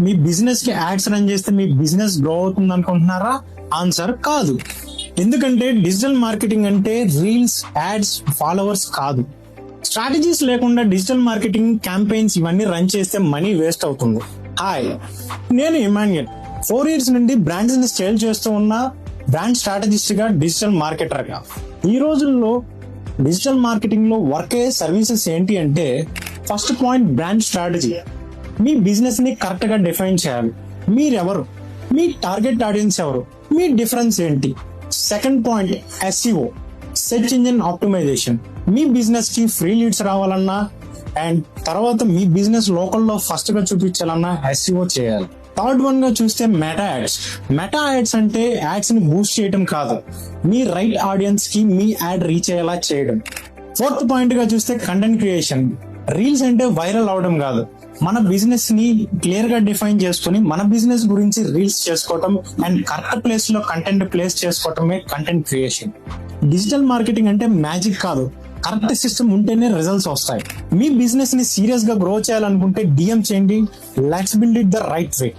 మీ business కి ads run చేస్తే మీ business grow అవుతుంది అనుకుంటున్నారా? ఆన్సర్ కాదు. ఎందుకంటే డిజిటల్ మార్కెటింగ్ అంటే రీల్స్, యాడ్స్, ఫాలోవర్స్ కాదు. స్ట్రాటజీస్ లేకుండా డిజిటల్ మార్కెటింగ్ క్యాంపెయిన్స్ ఇవన్నీ రన్ చేస్తే మనీ వేస్ట్ అవుతుంది. హాయ్, నేను ఇమాన్యుయల్. 4 years నుండి బ్రాండ్స్ ని స్కేల్ చేస్తూ ఉన్న బ్రాండ్ స్ట్రాటజిస్ట్ గా, డిజిటల్ మార్కెటర్ గా. ఈ రోజుల్లో డిజిటల్ మార్కెటింగ్ లో వర్క్ అయ్యే సర్వీసెస్ ఏంటి అంటే, ఫస్ట్ పాయింట్ బ్రాండ్ స్ట్రాటజీ. మీ బిజినెస్ ని కరెక్ట్ గా డిఫైన్ చేయాలి. మీరెవరు, మీ టార్గెట్ ఆడియన్స్ ఎవరు, మీ డిఫరెన్స్ ఏంటి. Second point SEO, search engine optimisation. మీ బిజినెస్ కి ఫ్రీ లీడ్స్ రావాలన్నా అండ్ తర్వాత మీ బిజినెస్ లోకల్లో ఫస్ట్ గా చూపించాలన్నా SEO చేయాలి. థర్డ్ వన్ గా చూస్తే మెటా యాడ్స్. మెటా యాడ్స్ అంటే యాడ్స్ ని బూస్ట్ చేయడం కాదు, మీ రైట్ ఆడియన్స్ కి మీ యాడ్ రీచ్ అయ్యేలా చేయడం. ఫోర్త్ పాయింట్ గా చూస్తే కంటెంట్ క్రియేషన్. రీల్స్ అంటే వైరల్ అవడం కాదు, మన బిజినెస్ ని క్లియర్ గా డిఫైన్ చేసుకుని మన బిజినెస్ గురించి రీల్స్ చేసుకోవటం అండ్ కరెక్ట్ ప్లేస్ లో కంటెంట్ ప్లేస్ చేసుకోవటమే కంటెంట్ క్రియేషన్. డిజిటల్ మార్కెటింగ్ అంటే మ్యాజిక్ కాదు, కరెక్ట్ సిస్టమ్ ఉంటేనే రిజల్ట్స్ వస్తాయి. మీ బిజినెస్ ని సీరియస్ గా గ్రో చేయాలనుకుంటే DM చేయండి. Let's build it the right way.